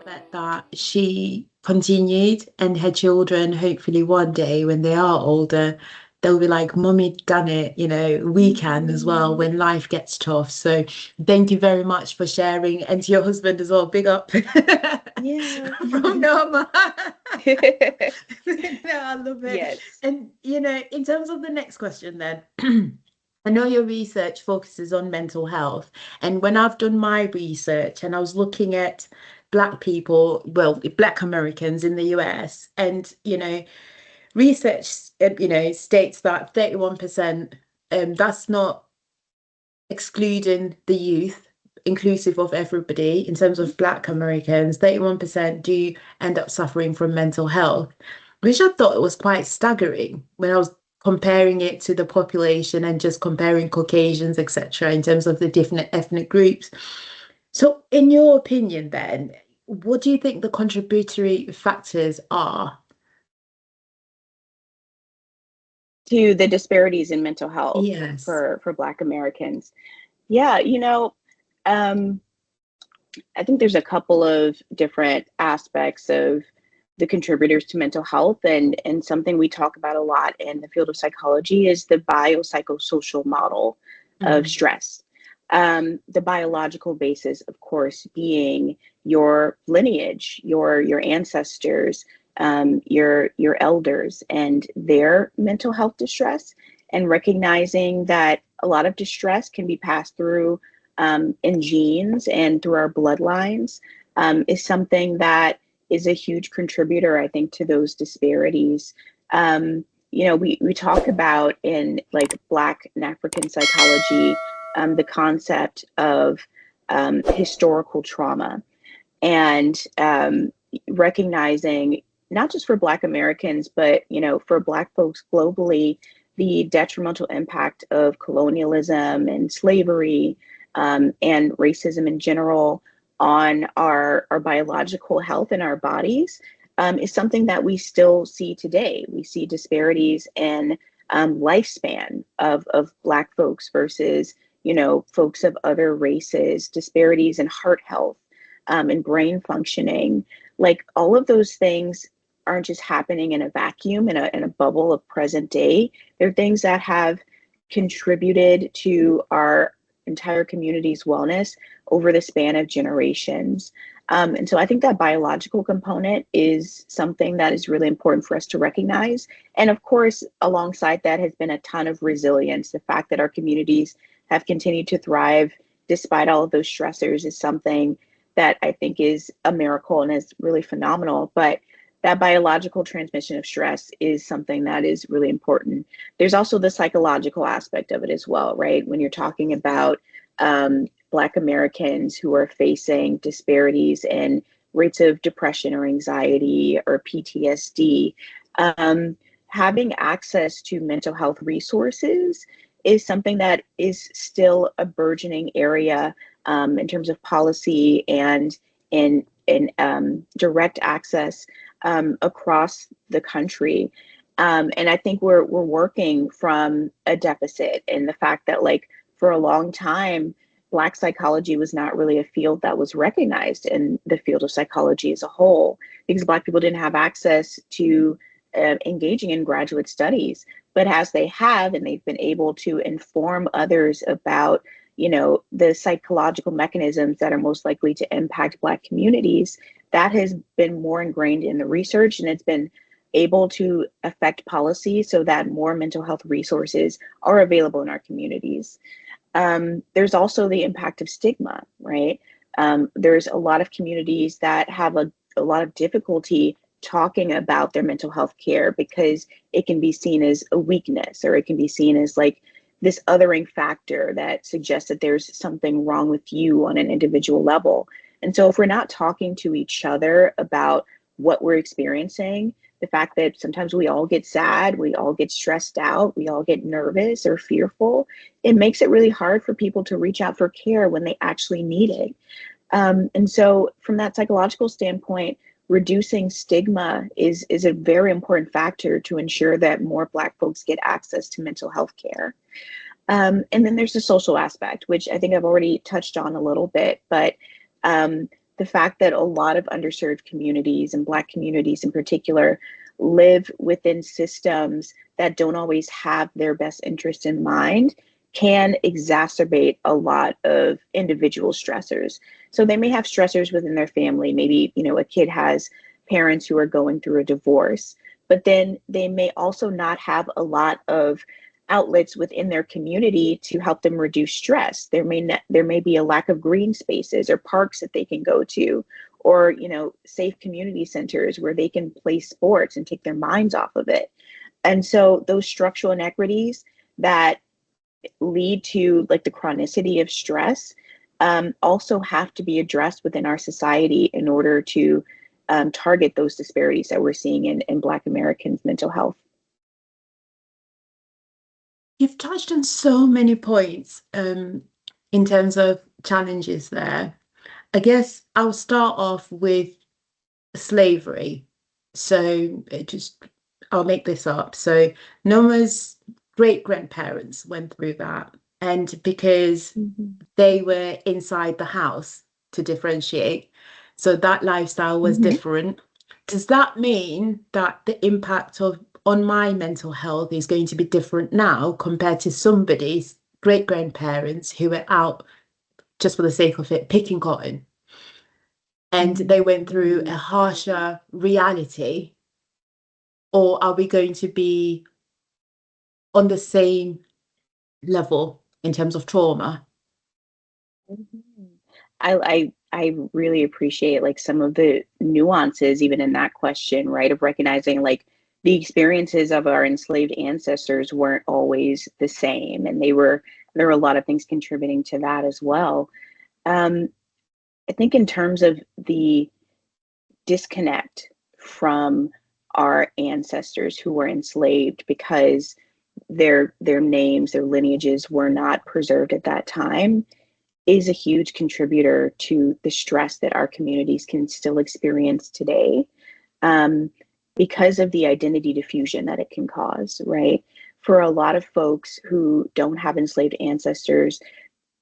bet that she continued, and her children, hopefully one day when they are older, they'll be like, Mummy done it, we can as well when life gets tough. So thank you very much for sharing. And to your husband as well, big up. Yeah. From Noma. No, I love it. Yes. And in terms of the next question then, I know your research focuses on mental health. And when I've done my research and I was looking at Black people, well, Black Americans in the US, and research states that 31%, that's not excluding the youth, inclusive of everybody, in terms of Black Americans, 31% do end up suffering from mental health, which I thought was quite staggering when I was comparing it to the population and just comparing Caucasians, etc., in terms of the different ethnic groups. So, in your opinion, then, what do you think the contributory factors are? To the disparities in mental health Yes. for Black Americans. Yeah, um, I think there's a couple of different aspects of the contributors to mental health, and something we talk about a lot in the field of psychology is the biopsychosocial model of Mm, stress. The biological basis, of course, being your lineage, your ancestors, your elders, and their mental health distress, and recognizing that a lot of distress can be passed through in genes and through our bloodlines, is something that is a huge contributor, I think, to those disparities. We talk about in like Black and African psychology the concept of historical trauma, and recognizing not just for Black Americans, but for Black folks globally, the detrimental impact of colonialism and slavery, and racism in general on our biological health and our bodies, is something that we still see today. We see disparities in lifespan of Black folks versus folks of other races, disparities in heart health, and brain functioning. Like all of those things aren't just happening in a vacuum, in a bubble of present day. They're things that have contributed to our entire community's wellness over the span of generations. And so I think that biological component is something that is really important for us to recognize. And of course, alongside that has been a ton of resilience. The fact that our communities have continued to thrive despite all of those stressors is something that I think is a miracle and is really phenomenal. But that biological transmission of stress is something that is really important. There's also the psychological aspect of it as well, right? When you're talking about Black Americans who are facing disparities in rates of depression or anxiety or PTSD, having access to mental health resources is something that is still a burgeoning area in terms of policy and in direct access across the country. And I think we're working from a deficit in the fact that, like, for a long time, Black psychology was not really a field that was recognized in the field of psychology as a whole, because Black people didn't have access to engaging in graduate studies. But as they have, and they've been able to inform others about, the psychological mechanisms that are most likely to impact Black communities, that has been more ingrained in the research, and it's been able to affect policy so that more mental health resources are available in our communities. There's also the impact of stigma, right? There's a lot of communities that have a lot of difficulty talking about their mental health care because it can be seen as a weakness, or it can be seen as like this othering factor that suggests that there's something wrong with you on an individual level. And so if we're not talking to each other about what we're experiencing, the fact that sometimes we all get sad, we all get stressed out, we all get nervous or fearful, it makes it really hard for people to reach out for care when they actually need it. And so from that psychological standpoint, reducing stigma is a very important factor to ensure that more Black folks get access to mental health care. And then there's the social aspect, which I think I've already touched on a little bit, but the fact that a lot of underserved communities and Black communities in particular live within systems that don't always have their best interest in mind can exacerbate a lot of individual stressors. So they may have stressors within their family. Maybe, a kid has parents who are going through a divorce, but then they may also not have a lot of outlets within their community to help them reduce stress. There may be a lack of green spaces or parks that they can go to, or safe community centers where they can play sports and take their minds off of it. And so those structural inequities that lead to like the chronicity of stress also have to be addressed within our society in order to target those disparities that we're seeing in Black Americans' mental health. You've touched on so many points in terms of challenges there. I guess I'll start off with slavery. So I'll make this up. So Noma's great-grandparents went through that. And because they were inside the house to differentiate, so that lifestyle was different. Does that mean that the impact on my mental health is going to be different now compared to somebody's great-grandparents who were out, just for the sake of it, picking cotton? And they went through a harsher reality? Or are we going to be on the same level in terms of trauma? I really appreciate like some of the nuances even in that question, right? Of recognizing like the experiences of our enslaved ancestors weren't always the same, and there were a lot of things contributing to that as well. I think in terms of the disconnect from our ancestors who were enslaved because their names, their lineages were not preserved at that time, is a huge contributor to the stress that our communities can still experience today, because of the identity diffusion that it can cause, right? For a lot of folks who don't have enslaved ancestors,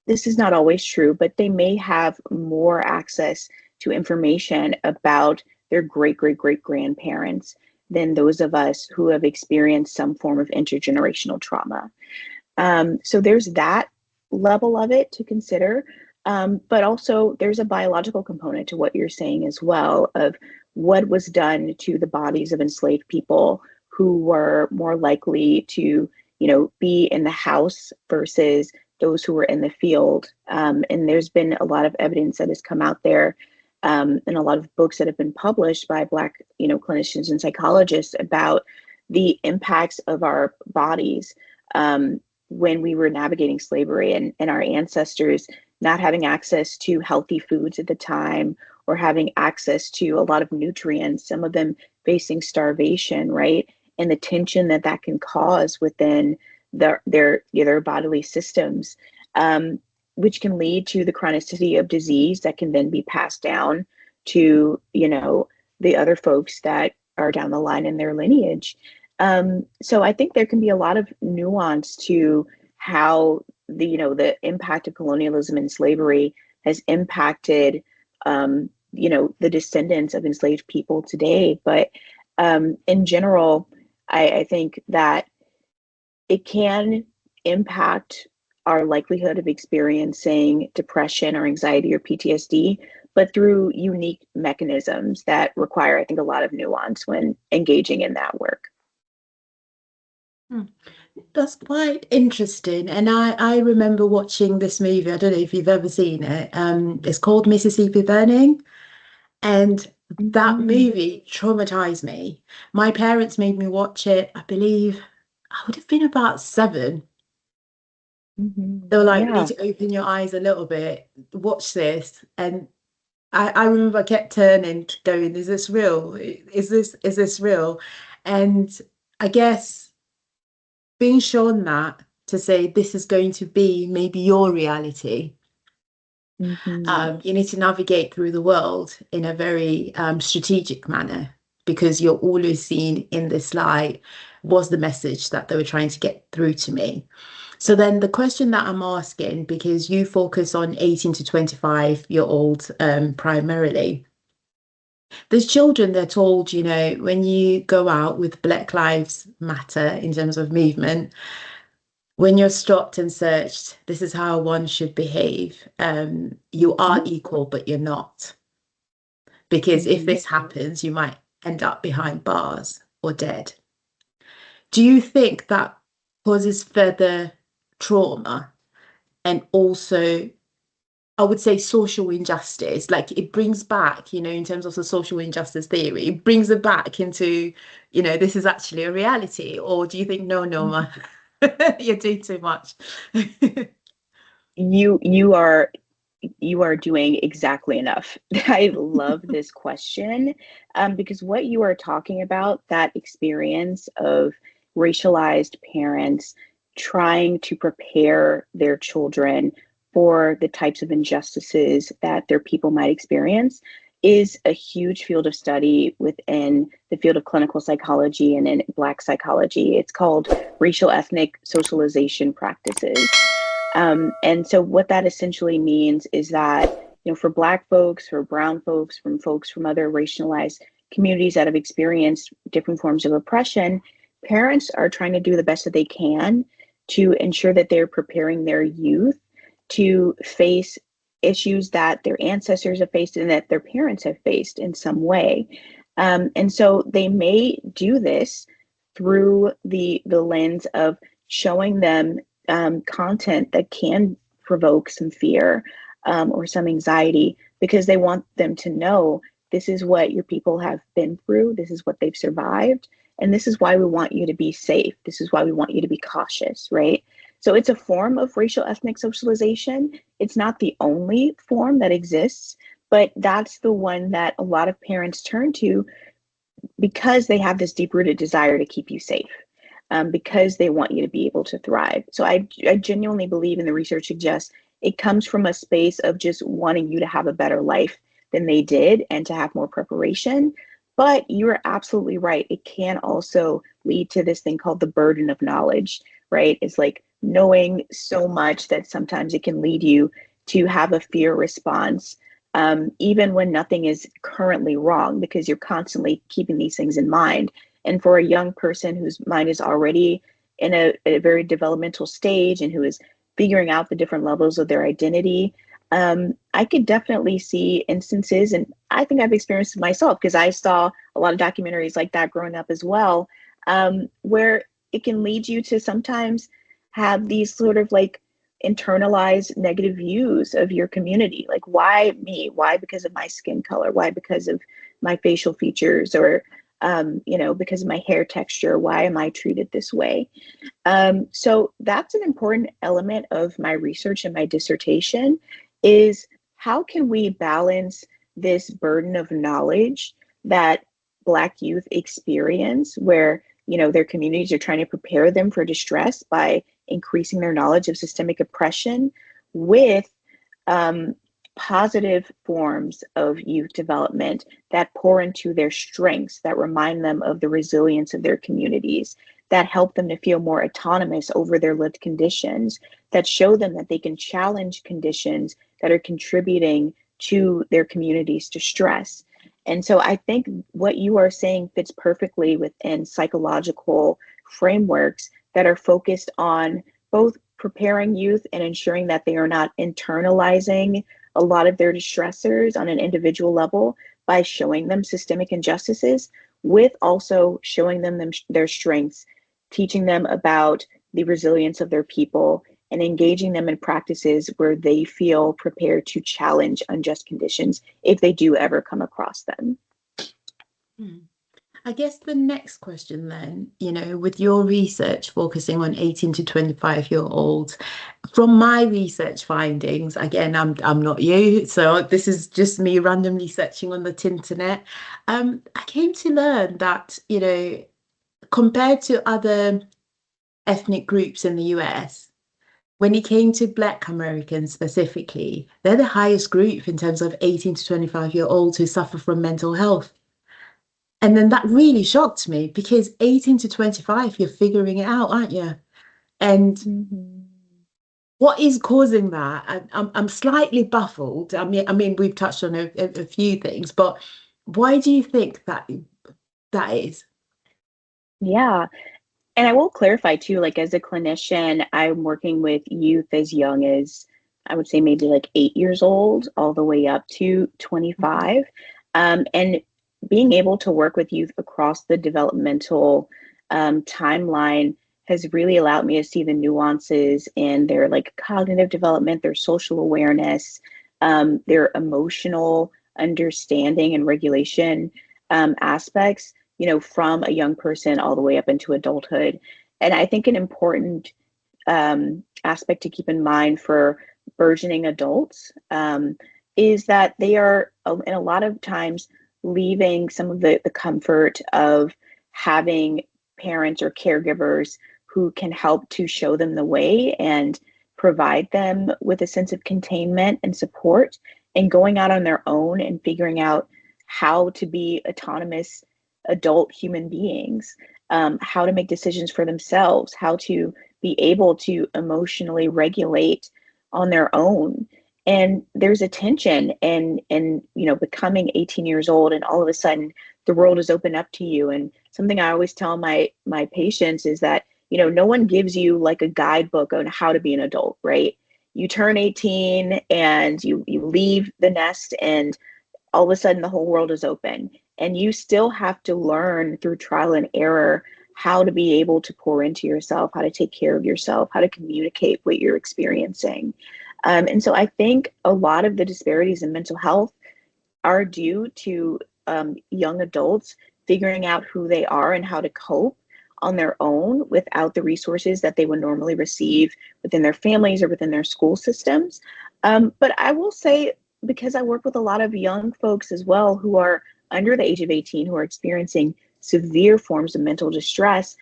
this is not always true, but they may have more access to information about their great great great grandparents than those of us who have experienced some form of intergenerational trauma. So there's that level of it to consider. But also there's a biological component to what you're saying as well, of what was done to the bodies of enslaved people who were more likely to, be in the house versus those who were in the field. And there's been a lot of evidence that has come out there, and a lot of books that have been published by Black, clinicians and psychologists about the impacts of our bodies when we were navigating slavery, and our ancestors not having access to healthy foods at the time, or having access to a lot of nutrients, some of them facing starvation, right? And the tension that can cause within their bodily systems, which can lead to the chronicity of disease that can then be passed down to, the other folks that are down the line in their lineage. So I think there can be a lot of nuance to how the impact of colonialism and slavery has impacted, the descendants of enslaved people today. But in general, I think that it can impact our likelihood of experiencing depression or anxiety or PTSD, but through unique mechanisms that require, I think, a lot of nuance when engaging in that work. That's quite interesting. And I remember watching this movie. I don't know if you've ever seen it. It's called Mississippi Burning. And that movie traumatized me. My parents made me watch it. I believe I would have been about 7. They were like, "We need to open your eyes a little bit. Watch this." And I remember I kept turning, going, "Is this real? Is this real?" And I guess being shown that, to say this is going to be maybe your reality. You need to navigate through the world in a very strategic manner. because you're always seen in this light, was the message that they were trying to get through to me. So then the question that I'm asking, because you focus on 18 to 25-year-olds primarily, there's children, they're told, you know, when you go out with Black Lives Matter in terms of movement, when you're stopped and searched, this is how one should behave. You are equal, but you're not. Because if this happens, you might end up behind bars or dead. Do you think that causes further trauma and also, I would say, social injustice? Like it brings back, you know, in terms of the social injustice theory, it brings it back into, you know, this is actually a reality. Or do you think, no, Noma, you're doing too much? You are doing exactly enough. I love this question, because what you are talking about, that experience of racialized parents trying to prepare their children for the types of injustices that their people might experience, is a huge field of study within the field of clinical psychology and in Black psychology. It's called racial ethnic socialization practices. And so what that essentially means is that, you know, for Black folks, for brown folks, from folks from other racialized communities that have experienced different forms of oppression, parents are trying to do the best that they can to ensure that they're preparing their youth to face issues that their ancestors have faced and that their parents have faced in some way. And so they may do this through the lens of showing them content that can provoke some fear or some anxiety, because they want them to know this is what your people have been through, this is what they've survived, and this is why we want you to be safe. This is why we want you to be cautious, right? So it's a form of racial ethnic socialization. It's not the only form that exists, but that's the one that a lot of parents turn to because they have this deep-rooted desire to keep you safe. Because they want you to be able to thrive. So I genuinely believe, and the research suggests, it comes from a space of just wanting you to have a better life than they did and to have more preparation. But you're absolutely right. It can also lead to this thing called the burden of knowledge, right? It's like knowing so much that sometimes it can lead you to have a fear response, even when nothing is currently wrong, because you're constantly keeping these things in mind. And for a young person whose mind is already in a very developmental stage and who is figuring out the different levels of their identity, I could definitely see instances, and I think I've experienced it myself because I saw a lot of documentaries like that growing up as well, where it can lead you to sometimes have these sort of like internalized negative views of your community. Like, why me? Why because of my skin color? Why because of my facial features? Or you know, because of my hair texture, why am I treated this way? So that's an important element of my research and my dissertation, is how can we balance this burden of knowledge that Black youth experience, where, you know, their communities are trying to prepare them for distress by increasing their knowledge of systemic oppression, with positive forms of youth development that pour into their strengths, that remind them of the resilience of their communities, that help them to feel more autonomous over their lived conditions, that show them that they can challenge conditions that are contributing to their communities' distress. And so I think what you are saying fits perfectly within psychological frameworks that are focused on both preparing youth and ensuring that they are not internalizing a lot of their distressors on an individual level by showing them systemic injustices, with also showing them their strengths, teaching them about the resilience of their people, and engaging them in practices where they feel prepared to challenge unjust conditions if they do ever come across them. I guess the next question then, you know, with your research focusing on 18 to 25-year-olds, from my research findings, again, I'm not you, so this is just me randomly searching on the internet. I came to learn that, you know, compared to other ethnic groups in the US, when it came to Black Americans specifically, they're the highest group in terms of 18 to 25-year-olds who suffer from mental health. And then that really shocked me, because 18 to 25, you're figuring it out, aren't you? And what is causing that? I'm slightly baffled. I mean, we've touched on a few things, but why do you think that is? Yeah. And I will clarify too, like as a clinician, I'm working with youth as young as I would say maybe like 8 years old, all the way up to 25. And being able to work with youth across the developmental timeline has really allowed me to see the nuances in their like cognitive development, their social awareness, their emotional understanding and regulation aspects, you know, from a young person all the way up into adulthood. And I think an important aspect to keep in mind for burgeoning adults is that they are, in a lot of times, leaving some of the comfort of having parents or caregivers who can help to show them the way and provide them with a sense of containment and support, and going out on their own and figuring out how to be autonomous adult human beings, how to make decisions for themselves, how to be able to emotionally regulate on their own. And there's a tension and you know, becoming 18 years old and all of a sudden the world is open up to you. And something I always tell my patients is that, you know, no one gives you like a guidebook on how to be an adult, right? You turn 18 and you leave the nest, and all of a sudden the whole world is open, and you still have to learn through trial and error how to be able to pour into yourself, how to take care of yourself, how to communicate what you're experiencing. And so I think a lot of the disparities in mental health are due to young adults figuring out who they are and how to cope on their own without the resources that they would normally receive within their families or within their school systems. But I will say, because I work with a lot of young folks as well who are under the age of 18, who are experiencing severe forms of mental distress,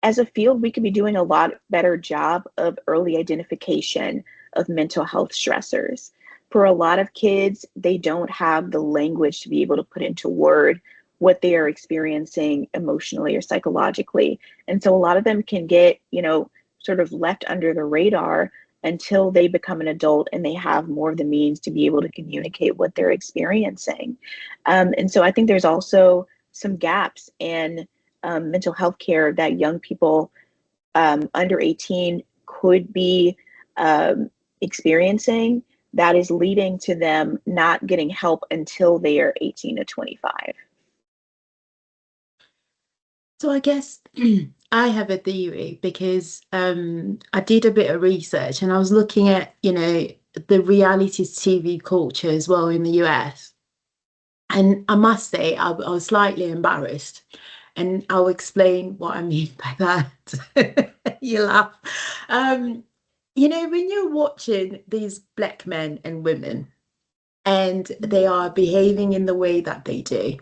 as a field, we could be doing a lot better job of early identification of mental health stressors. For a lot of kids, they don't have the language to be able to put into word what they are experiencing emotionally or psychologically. And so a lot of them can get, you know, sort of left under the radar until they become an adult and they have more of the means to be able to communicate what they're experiencing. And so I think there's also some gaps in mental health care that young people under 18 could be experiencing, that is leading to them not getting help until they are 18 to 25. So I guess I have a theory, because I did a bit of research and I was looking at, the reality TV culture as well in the US. And I must say, I was slightly embarrassed. And I'll explain what I mean by that. You laugh. Um, when you're watching these black men and women and they are behaving in the way that they do.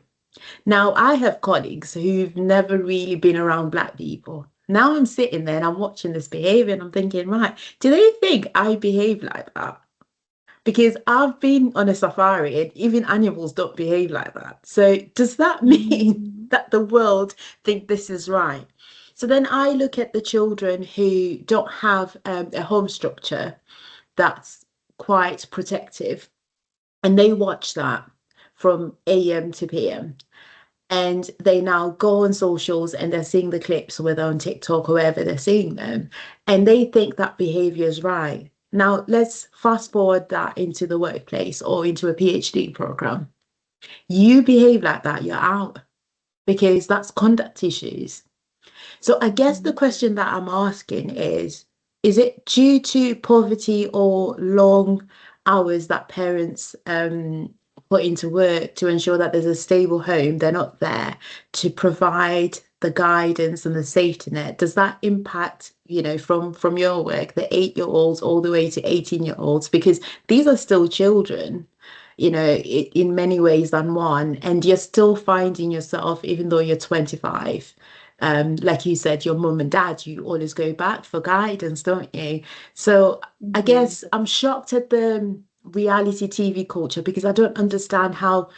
Now, I have colleagues who've never really been around black people. Now I'm sitting there and I'm watching this behavior and I'm thinking, right, do they think I behave like that? Because I've been on a safari and even animals don't behave like that. So does that mean that the world think this is right? So then I look at the children who don't have a home structure that's quite protective, and they watch that from AM to PM. And they now go on socials and they're seeing the clips, whether on TikTok or wherever they're seeing them, and they think that behavior is right. Now, let's fast forward that into the workplace or into a PhD program. You behave like that, you're out, because that's conduct issues. So I guess the question that I'm asking is it due to poverty or long hours that parents put into work to ensure that there's a stable home? They're not there to provide the guidance and the safety net. Does that impact, from your work, the 8-year-olds all the way to 18-year-olds? Because these are still children, in many ways than one, and you're still finding yourself, even though you're 25. Like you said, your mum and dad, you always go back for guidance, don't you? So I guess I'm shocked at the reality TV culture, because I don't understand how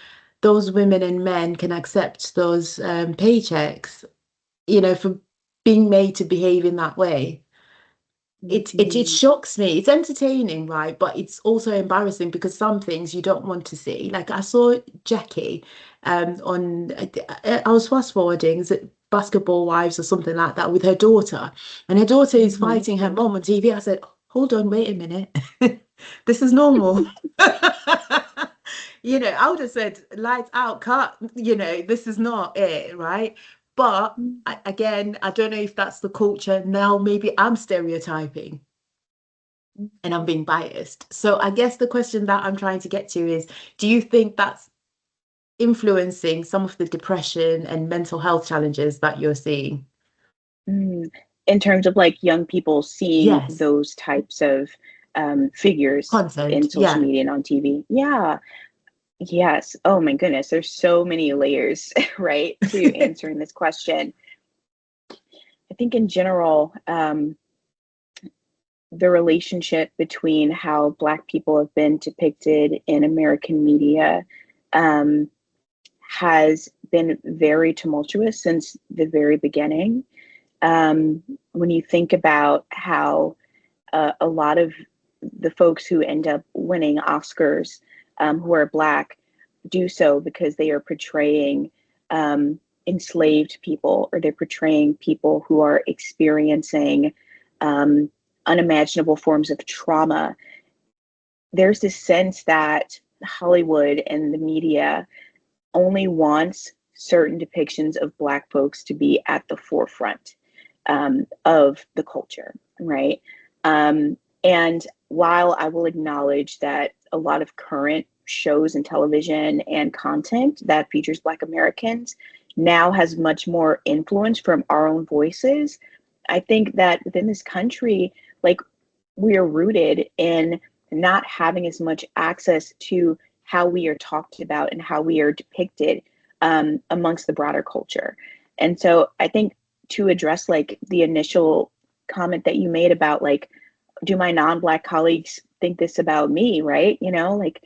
those women and men can accept those paychecks, for being made to behave in that way. It Mhm. shocks me. It's entertaining, right? But it's also embarrassing because some things you don't want to see. Like I saw Jackie on I was fast forwarding, is it Basketball Wives or something like that, with her daughter. And her daughter is Mhm. fighting her mom on TV. I said, hold on, wait a minute. This is normal. I would have said lights out, cut, this is not it, right? But again, I don't know if that's the culture. Now maybe I'm stereotyping and I'm being biased. So I guess the question that I'm trying to get to is, do you think that's influencing some of the depression and mental health challenges that you're seeing? Mm. In terms of like young people seeing Yes. those types of figures in Content. social Yeah. media and on TV. Yeah. Yes. Oh my goodness. There's so many layers, right, to answering this question. I think in general, the relationship between how Black people have been depicted in American media um, has been very tumultuous since the very beginning. When you think about how a lot of the folks who end up winning Oscars who are Black do so because they are portraying enslaved people, or they're portraying people who are experiencing um, unimaginable forms of trauma. There's this sense that Hollywood and the media only wants certain depictions of Black folks to be at the forefront of the culture, right? And while I will acknowledge that a lot of current shows and television and content that features Black Americans now has much more influence from our own voices, I think that within this country, like, we are rooted in not having as much access to how we are talked about and how we are depicted amongst the broader culture. And so I think, to address like the initial comment that you made about like, do my non-Black colleagues think this about me, right? Like,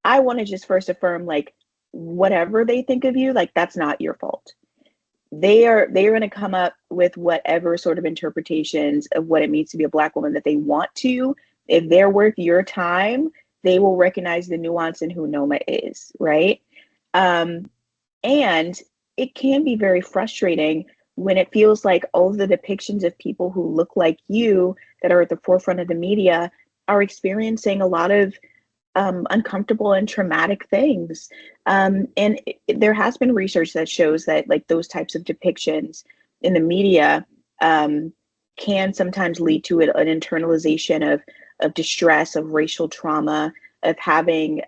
I want to just first affirm, like, whatever they think of you, like, that's not your fault. They are going to come up with whatever sort of interpretations of what it means to be a Black woman that they want to. If they're worth your time, they will recognize the nuance in who Noma is, right? Um, and it can be very frustrating when it feels like all of the depictions of people who look like you that are at the forefront of the media are experiencing a lot of uncomfortable and traumatic things. There has been research that shows that like those types of depictions in the media can sometimes lead to an internalization of distress, of racial trauma, of having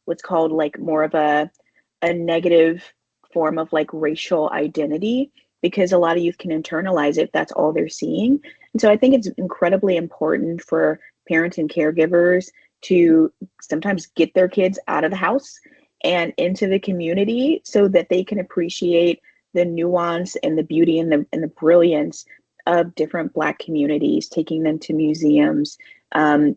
what's called like more of a negative form of like racial identity, because a lot of youth can internalize it if that's all they're seeing. And so I think it's incredibly important for parents and caregivers to sometimes get their kids out of the house and into the community so that they can appreciate the nuance and the beauty and the brilliance of different Black communities, taking them to museums,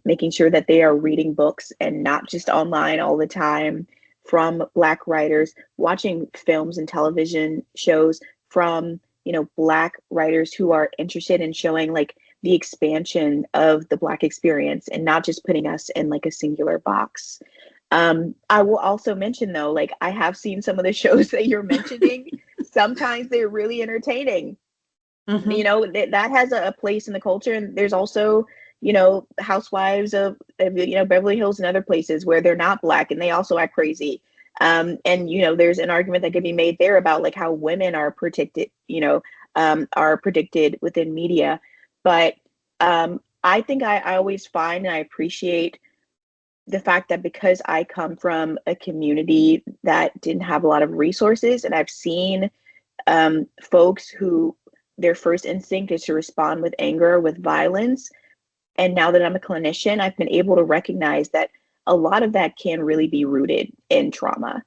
making sure that they are reading books and not just online all the time from Black writers, watching films and television shows from Black writers who are interested in showing like the expansion of the Black experience and not just putting us in like a singular box. I will also mention though, like, I have seen some of the shows that you're mentioning. Sometimes they're really entertaining. Hmm. That has a place in the culture. And there's also, housewives of Beverly Hills and other places where they're not Black and they also act crazy. And there's an argument that could be made there about like how women are predicted, are predicted within media. But I think I always find and I appreciate the fact that because I come from a community that didn't have a lot of resources, and I've seen folks who their first instinct is to respond with anger, with violence. And now that I'm a clinician, I've been able to recognize that a lot of that can really be rooted in trauma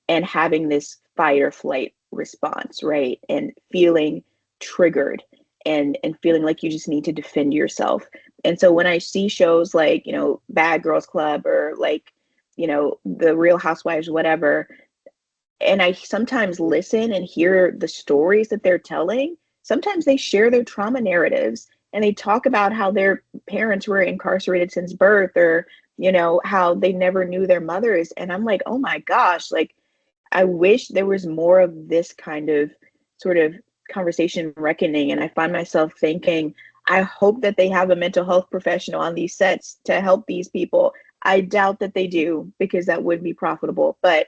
and having this fight or flight response, right? And feeling triggered and feeling like you just need to defend yourself. And so when I see shows like, Bad Girls Club or like, The Real Housewives, whatever, and I sometimes listen and hear the stories that they're telling. Sometimes they share their trauma narratives and they talk about how their parents were incarcerated since birth, or, you know, how they never knew their mothers. And I'm like, oh my gosh, like, I wish there was more of this kind of sort of conversation reckoning. And I find myself thinking, I hope that they have a mental health professional on these sets to help these people. I doubt that they do, because that would be profitable. But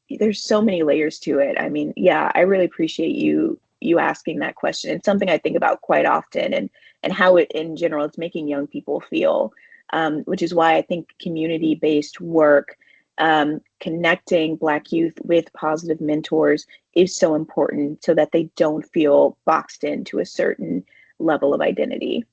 there's so many layers to it. I mean, yeah, I really appreciate you asking that question. It's something I think about quite often, and how it in general it's making young people feel, which is why I think community-based work, connecting Black youth with positive mentors is so important, so that they don't feel boxed into a certain level of identity.